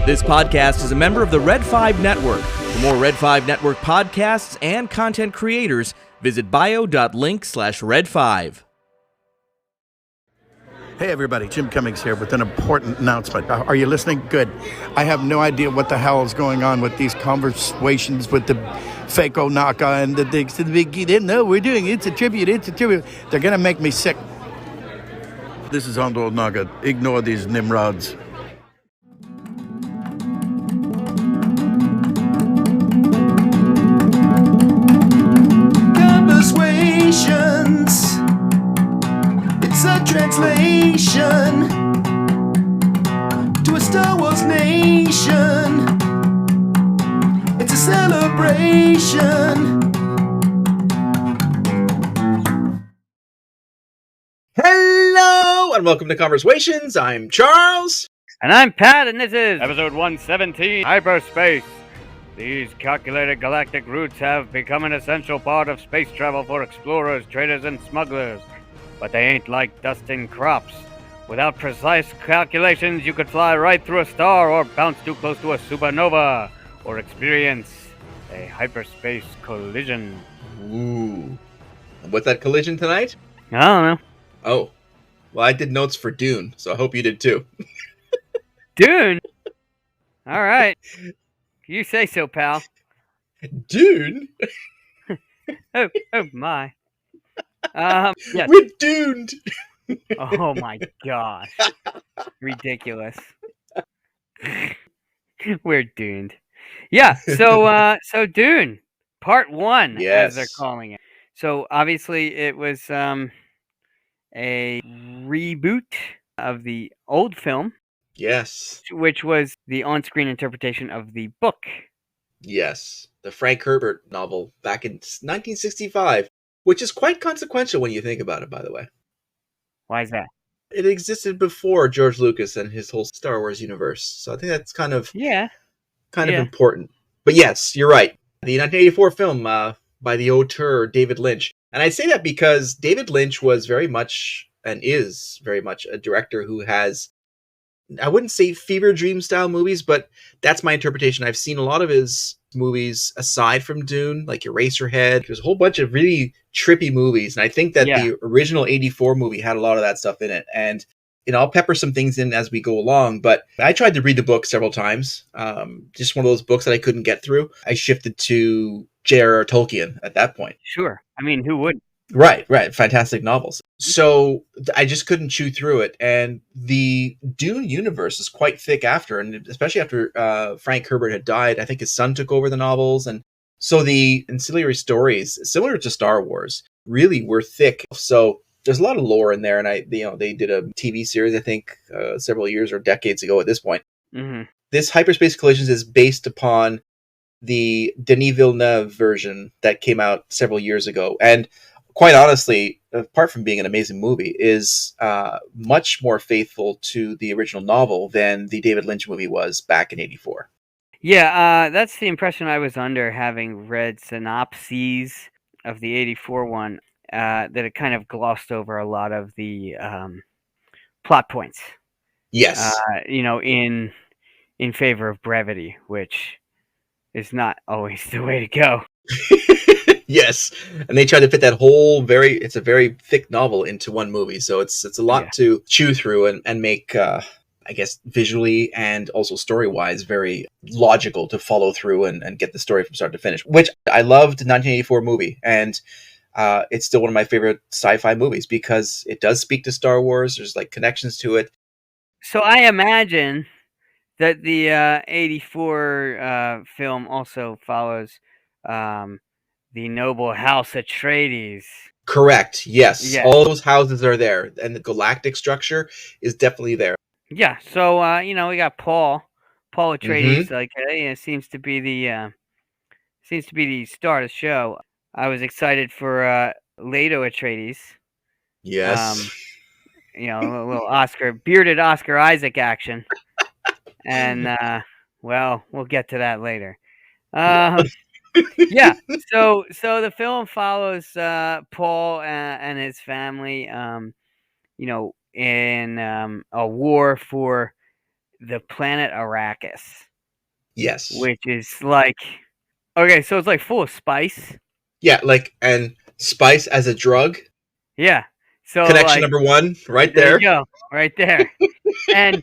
This podcast is a member of the Red 5 Network. For more Red 5 Network podcasts and content creators, visit bio.link/red5. Hey everybody, Jim Cummings here with an important announcement. Are you listening? Good. I have no idea what the hell is going on with these ConverSWations with the Fako Naka and the digs to the big geek. No, we're doing it. It's a tribute. They're going to make me sick. This is Arnold Naga. Ignore these Nimrods. ConverSWations. It's a translation to a Star Wars nation. It's a celebration. Hello and welcome to ConverSWations. I'm Charles. And I'm Pat, and this is episode 117, Hyperspace. These calculated galactic routes have become an essential part of space travel for explorers, traders, and smugglers. But they ain't like dusting crops. Without precise calculations, you could fly right through a star or bounce too close to a supernova or experience a hyperspace collision. Ooh. What's that collision tonight? I don't know. Oh. Well, I did notes for Dune, so I hope you did too. Dune? All right. You say so, pal. Dune? Oh my. Yes. We're doomed! Oh my gosh. Ridiculous. We're doomed. Yeah, so Dune, part 1, Yes. as they're calling it. So obviously it was a reboot of the old film, Yes. which was the on-screen interpretation of the book. Yes. The Frank Herbert novel back in 1965, which is quite consequential when you think about it, by the way. Why is that? It existed before George Lucas and his whole Star Wars universe, so I think that's kind of important. But yes, you're right. The 1984 film by the auteur David Lynch. And I say that because David Lynch was very much, and is very much, a director who has, I wouldn't say fever dream style movies, but that's my interpretation. I've seen a lot of his movies aside from Dune, like Eraserhead. There's a whole bunch of really trippy movies, and I think that the original 84 movie had a lot of that stuff in it. And I'll pepper some things in as we go along, but I tried to read the book several times. Just one of those books that I couldn't get through. I shifted to J.R.R. Tolkien at that point. Sure. I mean, who wouldn't? Right. Fantastic novels. So I just couldn't chew through it. And the Dune universe is quite thick after, and especially after Frank Herbert had died. I think his son took over the novels. And so the ancillary stories, similar to Star Wars, really were thick. So there's a lot of lore in there. And they did a TV series, I think, several years or decades ago at this point. Mm-hmm. This Hyperspace Collisions is based upon the Denis Villeneuve version that came out several years ago. And quite honestly, apart from being an amazing movie, is much more faithful to the original novel than the David Lynch movie was back in 84. Yeah, that's the impression I was under, having read synopses of the 84 one, that it kind of glossed over a lot of the plot points. Yes. In favor of brevity, which is not always the way to go. Yes, and they tried to fit that whole it's a very thick novel into one movie, so it's a lot to chew through and make, I guess, visually and also story-wise very logical to follow through and get the story from start to finish, which I loved the 1984 movie, and it's still one of my favorite sci-fi movies because it does speak to Star Wars. There's like connections to it. So I imagine that the 84 film also follows the noble house Atreides. Correct. Yes. All those houses are there, and the galactic structure is definitely there. Yeah. So we got Paul Atreides. Mm-hmm. Seems to be the star of the show. I was excited for Leto Atreides. Yes. A little bearded Oscar Isaac action, and we'll get to that later. Yeah. So the film follows Paul and his family, in a war for the planet Arrakis. Yes. Which is like, okay, so it's like full of spice. Yeah, and spice as a drug. Yeah. So connection number one, right there. There you go, right there. and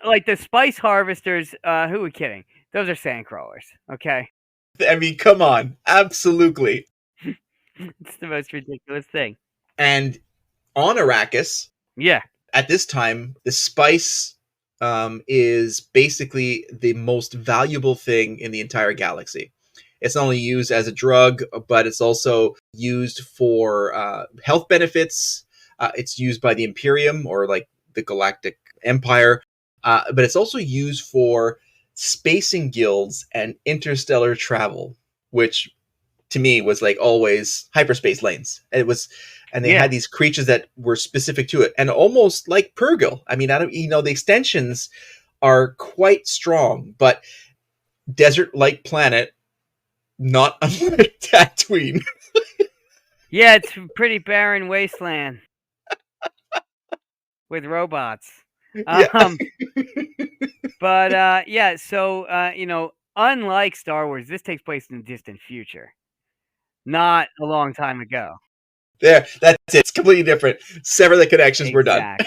like the spice harvesters, who are we kidding? Those are sandcrawlers, okay? I mean, come on, absolutely. It's the most ridiculous thing. And on Arrakis, yeah, at this time, the spice is basically the most valuable thing in the entire galaxy. It's not only used as a drug, but it's also used for health benefits. It's used by the Imperium, or like the Galactic Empire, but it's also used for spacing guilds and interstellar travel, which to me was like always hyperspace lanes. And they had these creatures that were specific to it, and almost like Purrgil. I mean, the extensions are quite strong, but desert-like planet, not unlike Tatooine. Yeah, it's a pretty barren wasteland with robots. Yeah. But yeah, so unlike Star Wars, this takes place in the distant future, not a long time ago. There, that's it. It's completely different. Sever the connections. We're done.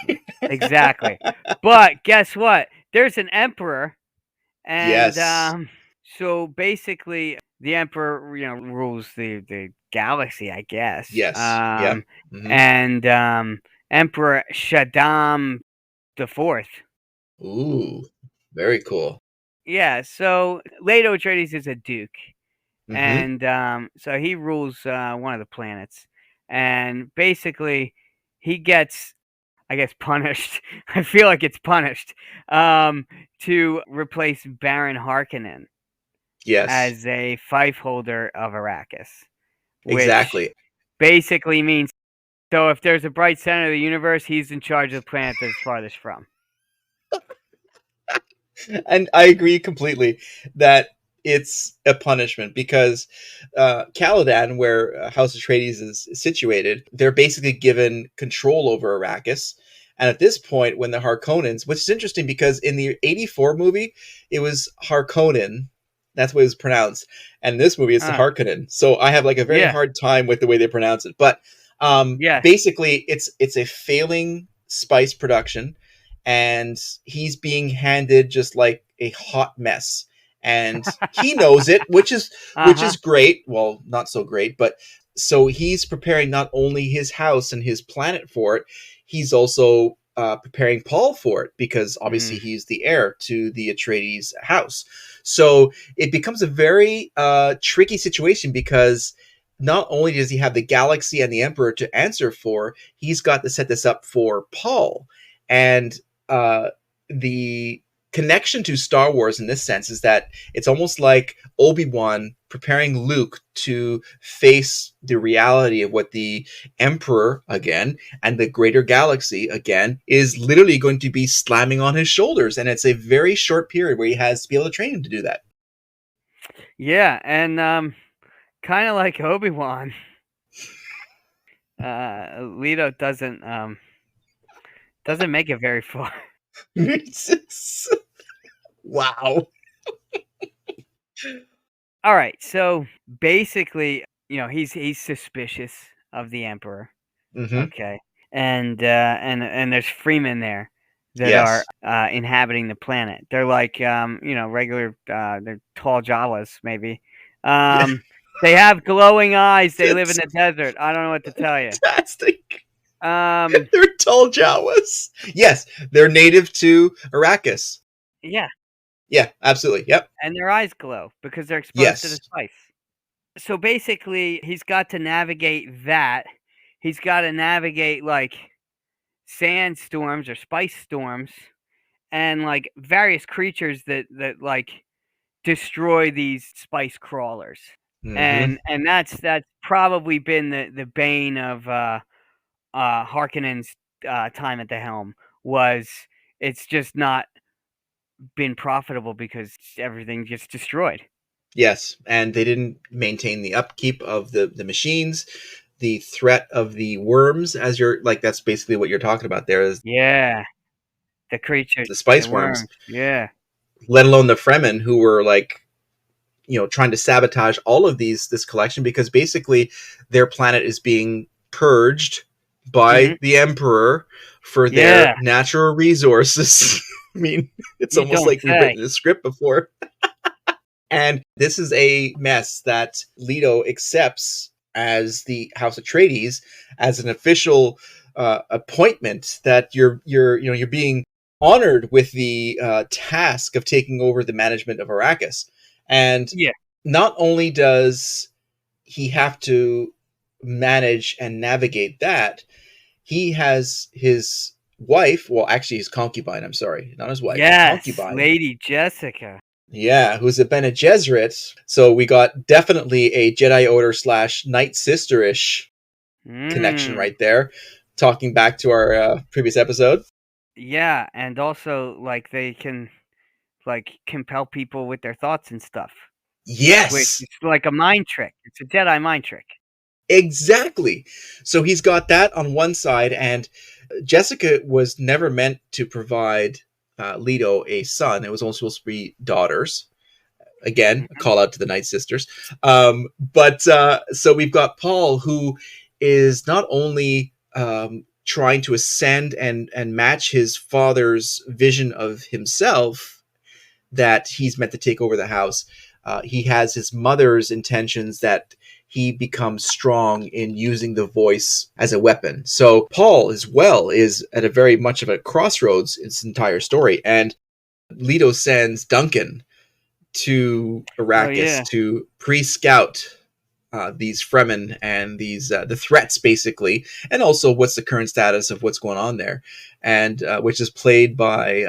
Exactly. But guess what? There's an emperor, and so basically, the emperor, rules the galaxy, I guess. Yes. And Emperor Shaddam IV. Ooh, very cool. Yeah. So Leto Atreides is a duke, and so he rules one of the planets, and basically he gets, I guess, punished. I feel like it's punished to replace Baron Harkonnen. Yes. As a fief holder of Arrakis. Which exactly. Basically means, so if there's a bright center of the universe, he's in charge of the planet that's farthest from. And I agree completely that it's a punishment, because Caladan, where House Atreides is situated, they're basically given control over Arrakis. And at this point, when the Harkonnens, which is interesting because in the 84 movie, it was Harkonnen. That's what it's pronounced. And in this movie, it's the Harkonnen. So I have like a very hard time with the way they pronounce it. But basically, it's a failing spice production, and he's being handed just like a hot mess. And he knows it, which is great. Well, not so great, but so he's preparing not only his house and his planet for it, he's also preparing Paul for it, because obviously he's the heir to the Atreides house. So it becomes a very tricky situation, because not only does he have the galaxy and the Emperor to answer for, he's got to set this up for Paul. And the connection to Star Wars in this sense is that it's almost like Obi-Wan preparing Luke to face the reality of what the Emperor, again, and the greater galaxy, again, is literally going to be slamming on his shoulders. And it's a very short period where he has to be able to train him to do that. Yeah, and kind of like Obi-Wan, Leto doesn't make it very far. Wow. All right, so basically, he's suspicious of the Emperor. Okay, and there's freemen there that are inhabiting the planet. They're like regular, they're tall Jawas maybe. They have glowing eyes. They live in the desert. I don't know what to tell you. Fantastic. They're tall Jawas. Yes, they're native to Arrakis. Yeah. Yeah, absolutely. Yep. And their eyes glow because they're exposed to the spice. So basically, he's got to navigate that. He's got to navigate like sandstorms or spice storms, and like various creatures that like destroy these spice crawlers. And that's probably been the bane of Harkonnen's time at the helm. Was it's just not been profitable because everything gets destroyed. Yes, and they didn't maintain the upkeep of the machines. The threat of the worms, as you're like, that's basically what you're talking about there. Is they The creatures, the spice worms. Yeah. Let alone the Fremen, who were like, trying to sabotage all of this collection, because basically their planet is being purged by the Emperor for their natural resources. I mean, it's almost like we've written the script before. And this is a mess that Leto accepts as the House Atreides as an official appointment, that you're being honored with the task of taking over the management of Arrakis. And not only does he have to manage and navigate that, he has his wife, well, actually his concubine, I'm sorry, not his wife, his concubine. Lady Jessica. Yeah, who's a Bene Gesserit. So we got definitely a Jedi Order / Night Sister-ish connection right there, talking back to our previous episode. Yeah, and also, like, they can, like, compel people with their thoughts and stuff. Yes! Which is like a mind trick. It's a Jedi mind trick. Exactly. So he's got that on one side, and Jessica was never meant to provide Leto a son. It was only supposed to be daughters. Again, a call out to the Night Sisters. But so we've got Paul, who is not only trying to ascend and match his father's vision of himself, that he's meant to take over the house. He has his mother's intentions that he becomes strong in using the voice as a weapon. So Paul, as well, is at a very much of a crossroads in this entire story. And Leto sends Duncan to Arrakis to pre-scout these Fremen and these the threats, basically, and also what's the current status of what's going on there, and which is played by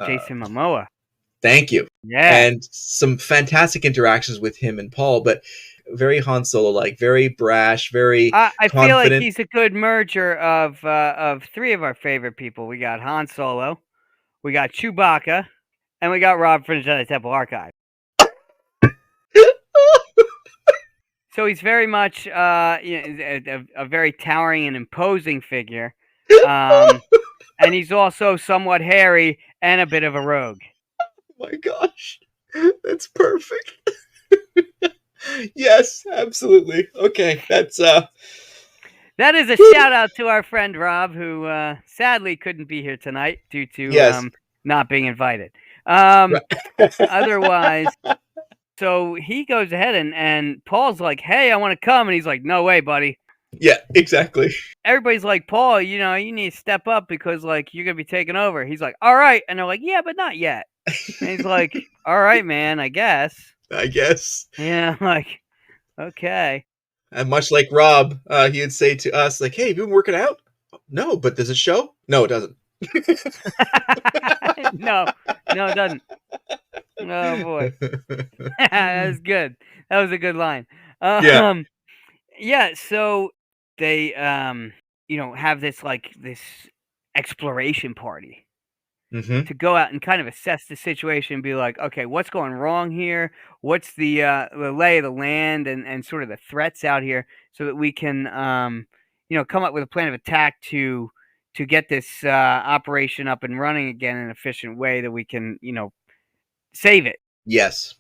Jason Momoa. Thank you. Yeah, and some fantastic interactions with him and Paul, but very Han Solo-like, very brash, very I confident. feel like he's a good merger of three of our favorite people. We got Han Solo, we got Chewbacca, and we got Rob from Jedi Temple Archive. So he's very much a very towering and imposing figure, and he's also somewhat hairy and a bit of a rogue. Oh my gosh, that's perfect. Yes, absolutely. Okay, that's that is a shout out to our friend Rob, who sadly couldn't be here tonight due to not being invited. Otherwise, so he goes ahead and Paul's like, "Hey, I want to come," and he's like, "No way, buddy." Yeah, exactly. Everybody's like, "Paul, you need to step up because like you're gonna be taking over." He's like, "All right," and they're like, "Yeah, but not yet." And he's like, "All right, man, I guess." Yeah, like, okay. And much like Rob, he would say to us, like, "Hey, have you been working out?" No, but does it show? No, it doesn't. No, it doesn't. Oh boy, that was good. That was a good line. Yeah. So they, have this exploration party. To go out and kind of assess the situation and be like, okay, what's going wrong here? What's the lay of the land and sort of the threats out here, so that we can, come up with a plan of attack to get this operation up and running again in an efficient way that we can, save it. Yes,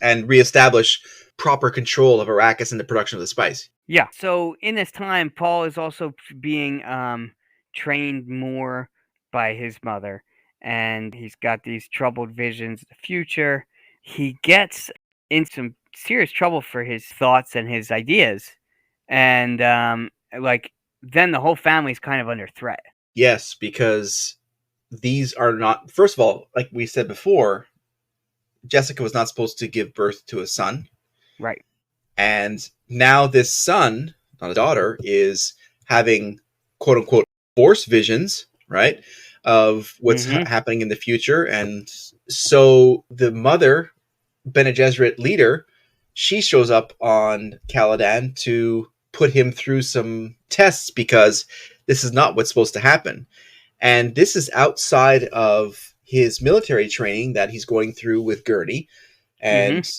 and reestablish proper control of Arrakis and the production of the spice. Yeah. So in this time, Paul is also being trained more by his mother. And he's got these troubled visions of the future. He gets in some serious trouble for his thoughts and his ideas. And, then the whole family's kind of under threat. Yes, because these are not... First of all, like we said before, Jessica was not supposed to give birth to a son. Right. And now this son, not a daughter, is having, quote-unquote, force visions, right? Of what's happening in the future. And so the mother, Bene Gesserit leader, she shows up on Caladan to put him through some tests, because this is not what's supposed to happen. And this is outside of his military training that he's going through with Gurney, and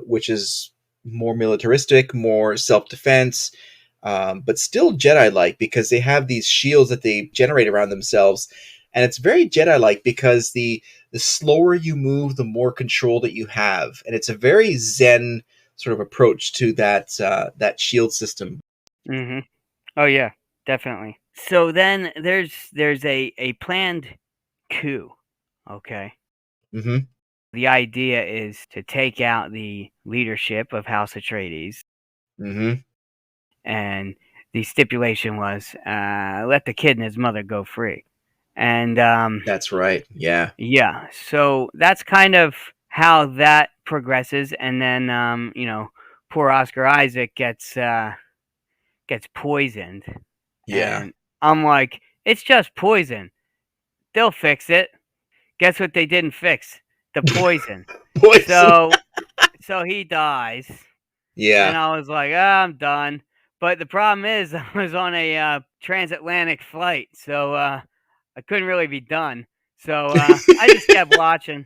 which is more militaristic, more self-defense, but still Jedi-like, because they have these shields that they generate around themselves. And it's very Jedi-like because the slower you move, the more control that you have. And it's a very Zen sort of approach to that shield system. Mm-hmm. Oh, yeah, definitely. So then there's a planned coup, okay? Mm-hmm. The idea is to take out the leadership of House Atreides. Mm-hmm. And the stipulation was let the kid and his mother go free. And that's right. Yeah. Yeah. So that's kind of how that progresses, and then poor Oscar Isaac gets poisoned. Yeah. And I'm like, it's just poison. They'll fix it. Guess what they didn't fix? The poison. Poison. So he dies. Yeah. And I was like, I'm done. But the problem is, I was on a transatlantic flight, so I couldn't really be done. So I just kept watching.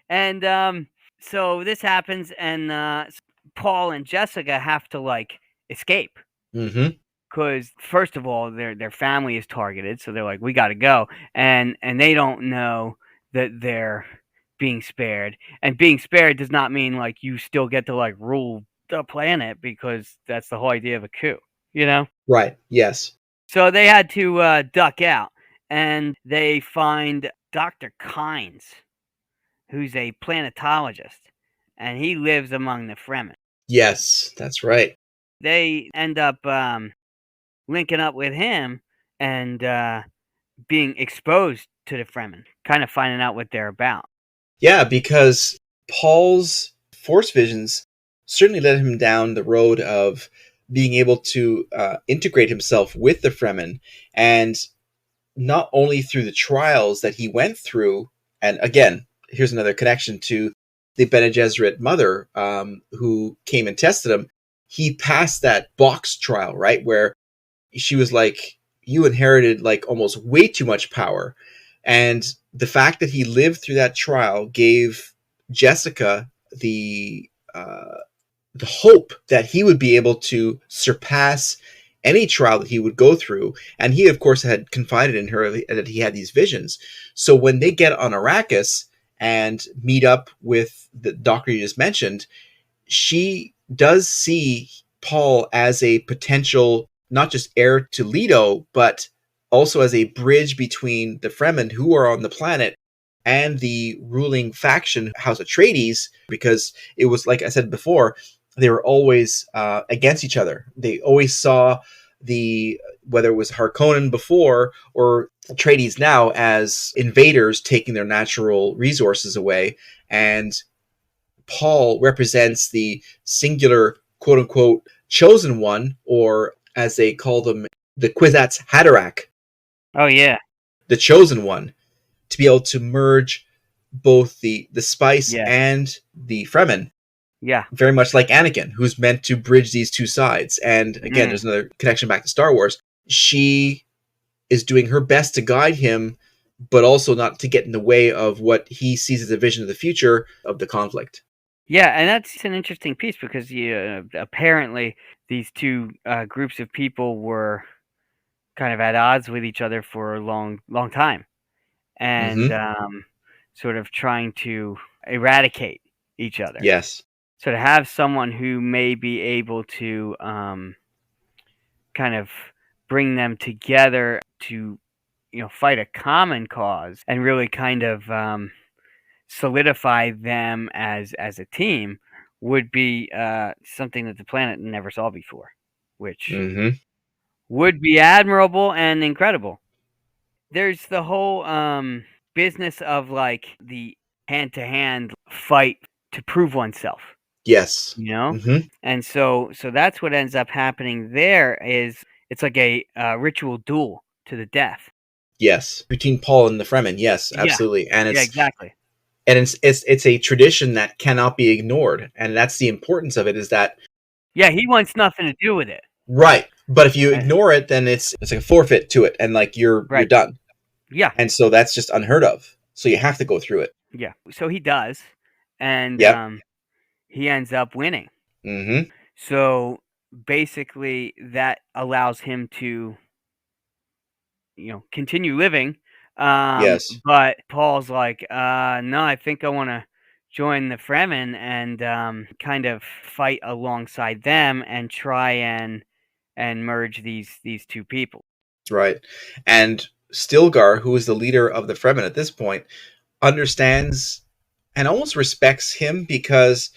And so this happens, and Paul and Jessica have to escape. Mm-hmm. Because first of all, their family is targeted, so they're like, we got to go, and they don't know that they're being spared. And being spared does not mean you still get to rule the planet, because that's the whole idea of a coup, Right. Yes. So they had to duck out, and they find Dr. Kynes, who's a planetologist, and he lives among the Fremen. Yes, that's right. They end up linking up with him and being exposed to the Fremen, kind of finding out what they're about. Yeah, because Paul's Force visions certainly led him down the road of being able to integrate himself with the Fremen, and not only through the trials that he went through, and again, here's another connection to the Bene Gesserit mother who came and tested him. He passed that box trial, right, where she was like, you inherited almost way too much power. And the fact that he lived through that trial gave Jessica the hope that he would be able to surpass any trial that he would go through. And he, of course, had confided in her that he had these visions. So when they get on Arrakis and meet up with the doctor you just mentioned, she does see Paul as a potential, not just heir to Leto, but also as a bridge between the Fremen who are on the planet and the ruling faction, House Atreides, because it was, like I said before, they were always against each other. They always saw whether it was Harkonnen before or Atreides now, as invaders taking their natural resources away. And Paul represents the singular, quote unquote, chosen one, or as they call them, the Kwisatz Haderach. Oh, yeah. The chosen one, to be able to merge both the spice and the Fremen. Yeah. Very much like Anakin, who's meant to bridge these two sides. And again, there's another connection back to Star Wars. She is doing her best to guide him, but also not to get in the way of what he sees as a vision of the future of the conflict. Yeah, and that's an interesting piece, because apparently these two groups of people were kind of at odds with each other for a long time, and sort of trying to eradicate each other. Yes. So to have someone who may be able to kind of bring them together to fight a common cause, and really kind of solidify them as a team, would be something that the planet never saw before, which would be admirable and incredible. There's the whole business of the hand-to-hand fight to prove oneself. Yes. And so that's what ends up happening there. Is it's like a ritual duel to the death. Yes, between Paul and the Fremen. Yes, absolutely. And it's exactly. And it's a tradition that cannot be ignored, and that's the importance of it. Is that he wants nothing to do with it. Right, but if you ignore it, then it's like a forfeit to it, and you're done. Yeah, and so that's just unheard of. So you have to go through it. Yeah, so he does, and he ends up winning. Mm-hmm. So basically, that allows him to continue living. Yes. But Paul's like, no, I think I want to join the Fremen and kind of fight alongside them and try and merge these two people. Right. And Stilgar, who is the leader of the Fremen at this point, understands and almost respects him because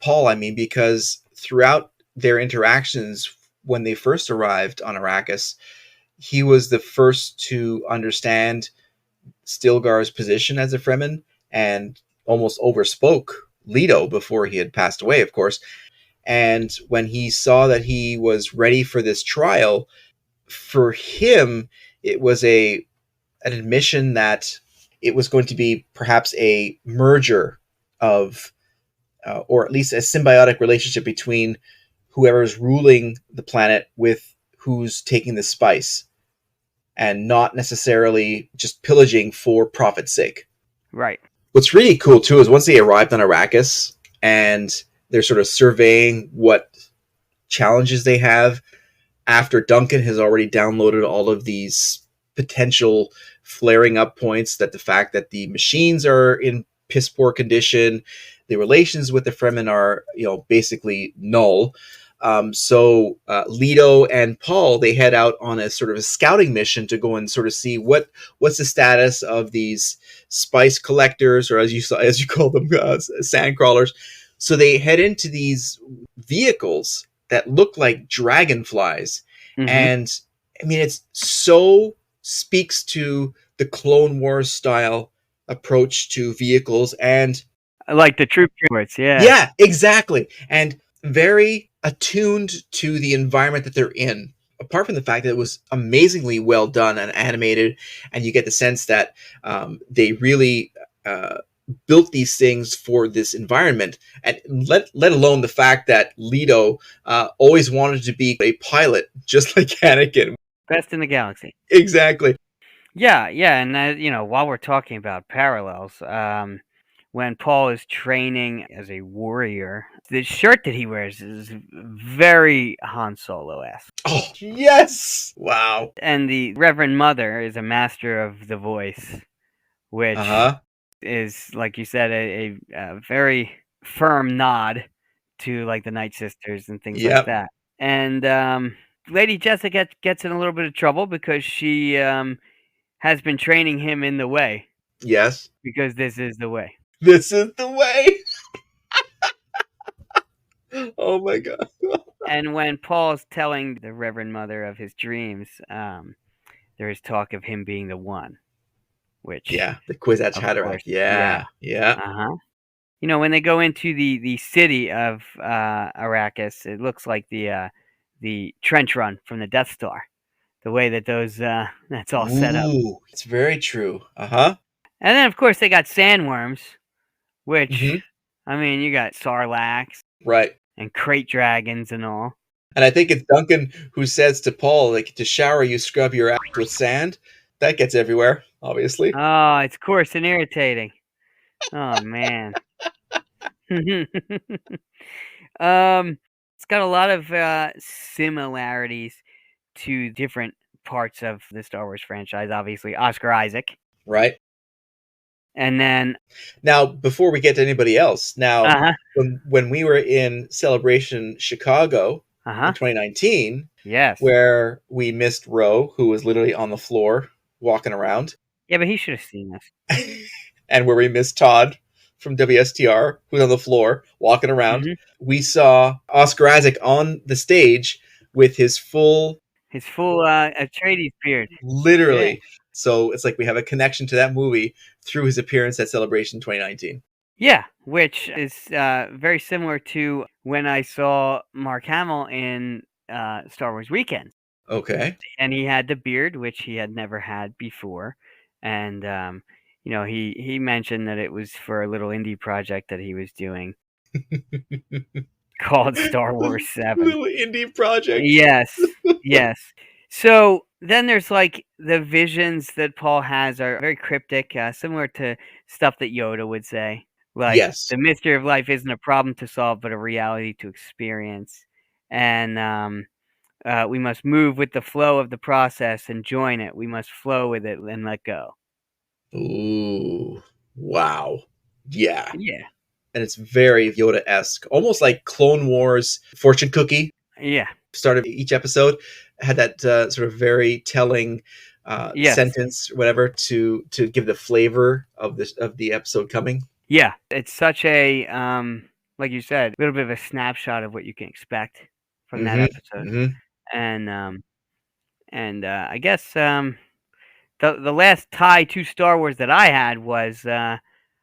Paul, because throughout their interactions when they first arrived on Arrakis, he was the first to understand Stilgar's position as a Fremen and almost overspoke Leto before he had passed away, of course. And when he saw that he was ready for this trial, for him, it was an admission that it was going to be perhaps a merger of, or at least a symbiotic relationship between whoever's ruling the planet with who's taking the spice, and not necessarily just pillaging for profit's sake. Right. What's really cool too is once they arrived on Arrakis and they're sort of surveying what challenges they have, after Duncan has already downloaded all of these potential flaring up points, that the fact that the machines are in piss poor condition, the relations with the Fremen are, basically null. So Leto and Paul, they head out on a sort of a scouting mission to go and sort of see what's the status of these spice collectors, or as you call them, sand crawlers. So they head into these vehicles that look like dragonflies. Mm-hmm. And it's so speaks to the Clone Wars style approach to vehicles, and like the troop transports. Yeah, exactly. And very attuned to the environment that they're in. Apart from the fact that it was amazingly well done and animated, and you get the sense that they really built these things for this environment, and let alone the fact that Leto always wanted to be a pilot, just like Anakin. Best in the galaxy. Exactly. Yeah, and while we're talking about parallels, when Paul is training as a warrior, the shirt that he wears is very Han Solo-esque. Oh, yes! Wow. And the Reverend Mother is a master of the voice, which is, like you said, a very firm nod to like the Night Sisters and things like that. And Lady Jessica gets in a little bit of trouble because she has been training him in the way. Yes. Because this is the way. This is the way. Oh my God. And when Paul's telling the Reverend Mother of his dreams, there is talk of him being the one. Which the Kwisatz Haderach. Yeah. Uh-huh. When they go into the city of Arrakis, it looks like the trench run from the Death Star. The way that that's all set up. It's very true. Uh-huh. And then, of course, they got sandworms, which, you got sarlaccs. Right. And crate dragons and all. And I think it's Duncan who says to Paul, like, to shower, you scrub your ass with sand. That gets everywhere, obviously. Oh, it's coarse and irritating. Oh, man. It's got a lot of similarities to different parts of the Star Wars franchise. Obviously, Oscar Isaac. Right. And then... Now, before we get to anybody else, when we were in Celebration Chicago in 2019, where we missed Ro, who was literally on the floor walking around. Yeah, but he should have seen us. And where we missed Todd from WSTR, who's on the floor walking around. We saw Oscar Isaac on the stage with his full Atreides beard. Literally. Yeah. So it's like we have a connection to that movie through his appearance at Celebration 2019. Yeah, which is very similar to when I saw Mark Hamill in Star Wars Weekends. Okay. And he had the beard, which he had never had before. And, he mentioned that it was for a little indie project that he was doing called Star Wars 7. Little indie project. Yes. So then there's like the visions that Paul has are very cryptic, similar to stuff that Yoda would say. Like, the mystery of life isn't a problem to solve, but a reality to experience. And We must move with the flow of the process and join it. We must flow with it and let go. Ooh, wow. Yeah. Yeah. And it's very Yoda-esque, almost like Clone Wars fortune cookie. Yeah. Start of each episode had that sort of very telling sentence or whatever to give the flavor of the episode coming. Yeah, it's such a like you said, a little bit of a snapshot of what you can expect from that episode. Mm-hmm. And I guess the last tie to Star Wars that I had was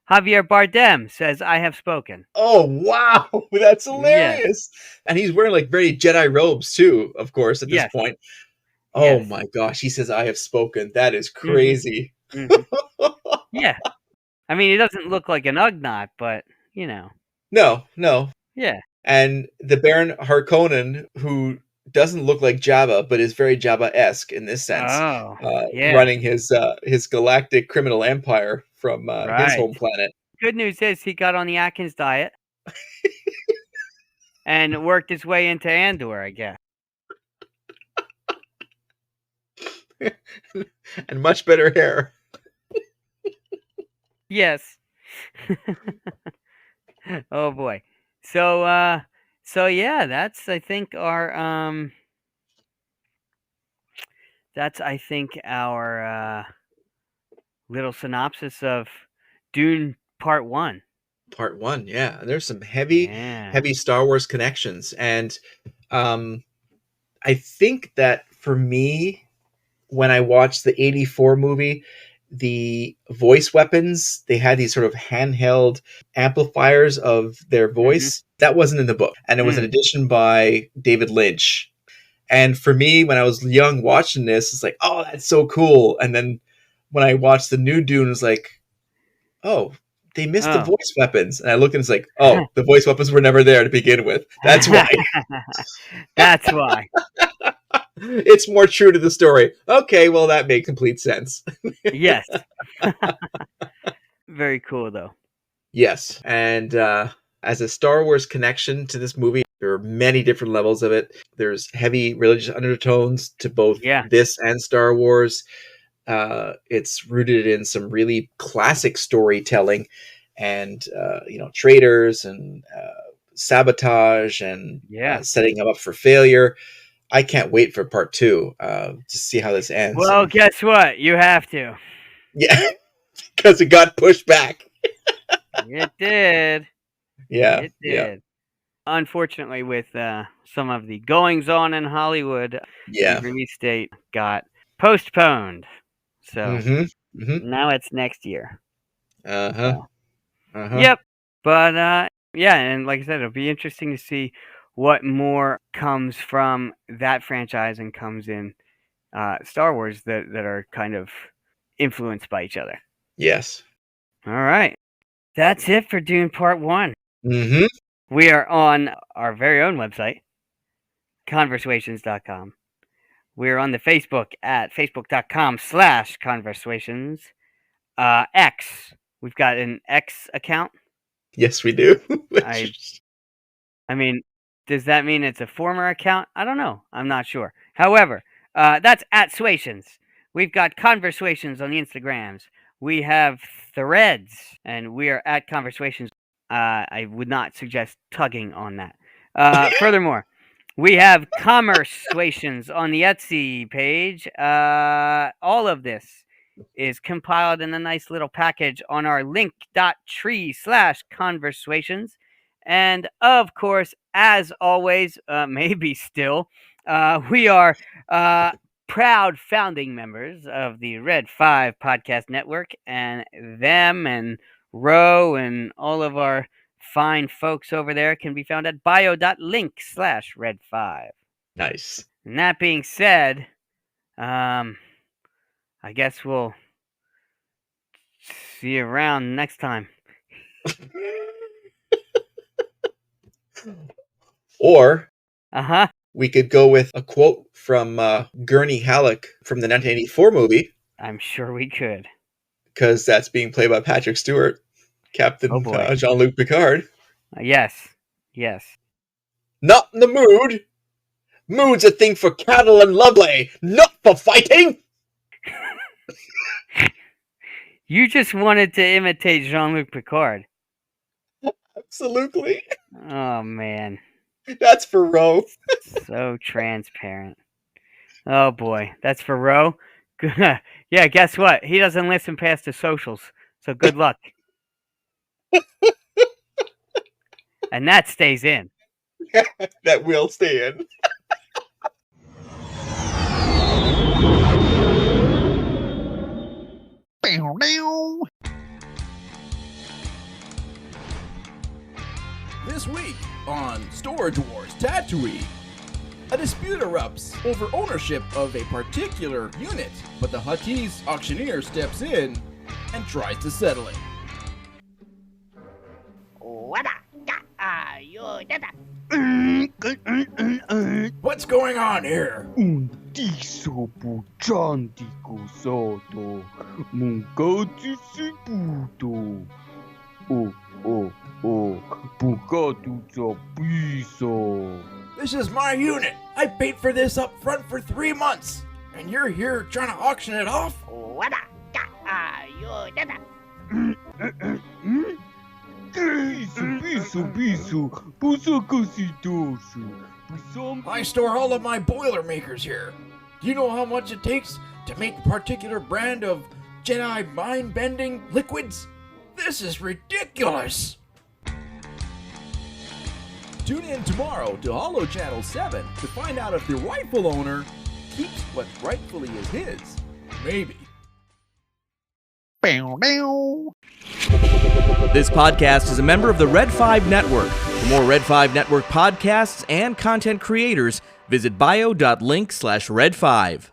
Javier Bardem says, "I have spoken." Oh wow, that's hilarious! Yes. And he's wearing like very Jedi robes too, of course. At this point, oh my gosh, he says, "I have spoken." That is crazy. Mm-hmm. Yeah, I mean, he doesn't look like an Ugnaught, but you know. No. Yeah. And the Baron Harkonnen, who doesn't look like Jabba, but is very Jabba-esque in this sense, running his galactic criminal empire from his home planet. Good news is he got on the Atkins diet and worked his way into Andor, I guess. And much better hair. Yes. Oh boy. So yeah, that's I think our little synopsis of Dune Part 1. Part 1, yeah. And there's some heavy Star Wars connections. And I think that for me, when I watched the 84 movie, the voice weapons, they had these sort of handheld amplifiers of their voice. That wasn't in the book. And it was an addition by David Lynch. And for me, when I was young watching this, it's like, oh, that's so cool. And then when I watched the new Dune, it's like, oh, they missed the voice weapons. And I looked and it's like, oh, the voice weapons were never there to begin with. That's why. That's why. It's more true to the story. Okay, well, that makes complete sense. Yes. Very cool, though. Yes. And as a Star Wars connection to this movie, there are many different levels of it. There's heavy religious undertones to both this and Star Wars. It's rooted in some really classic storytelling and, traitors and sabotage and setting them up for failure. I can't wait for part 2 to see how this ends. Well, guess what? You have to. Yeah, because it got pushed back. It did. Yeah. It did. Yeah. Unfortunately, with some of the goings-on in Hollywood, the release date got postponed. So now it's next year. Yep. But and like I said, it'll be interesting to see what more comes from that franchise and comes in Star Wars that are kind of influenced by each other. Yes. All right. That's it for Dune Part 1. We are on our very own website, ConverSWations.com. We're on the Facebook at facebook.com/ConverSWations. X. We've got an X account. Yes, we do. I mean, does that mean it's a former account? I don't know. I'm not sure. However, that's at Swations. We've got ConverSWations on the Instagrams. We have Threads, and we are at ConverSWations. I would not suggest tugging on that. Furthermore, we have CommerceSWations on the Etsy page. All of this is compiled in a nice little package on our link.tree/ConverSWations. And of course, as always, maybe still, we are proud founding members of the Red 5 Podcast Network, and them and Ro and all of our fine folks over there can be found at bio.link/Red5. Nice. And that being said, I guess we'll see you around next time. Or we could go with a quote from Gurney Halleck from the 1984 movie. I'm sure we could. Because that's being played by Patrick Stewart, Captain Jean-Luc Picard. Yes. Not in the mood Moon's a thing for cattle and lovely, not for fighting! You just wanted to imitate Jean-Luc Picard. Absolutely. Oh, man. That's for Ro. So transparent. Oh, boy. That's for Ro? Yeah, guess what? He doesn't listen past the socials, so good luck. And that stays in. That will stay in. This week on Storage Wars Tatooine, a dispute erupts over ownership of a particular unit, but the Huttese auctioneer steps in and tries to settle it. What's going on here? This is my unit. I paid for this up front for 3 months, and you're here trying to auction it off? I store all of my Boilermakers here. Do you know how much it takes to make a particular brand of Jedi mind-bending liquids? This is ridiculous! Tune in tomorrow to Holo Channel 7 to find out if your rightful owner keeps what rightfully is his. Maybe. This podcast is a member of the Red 5 Network. For more Red 5 Network podcasts and content creators, visit bio.link/Red5.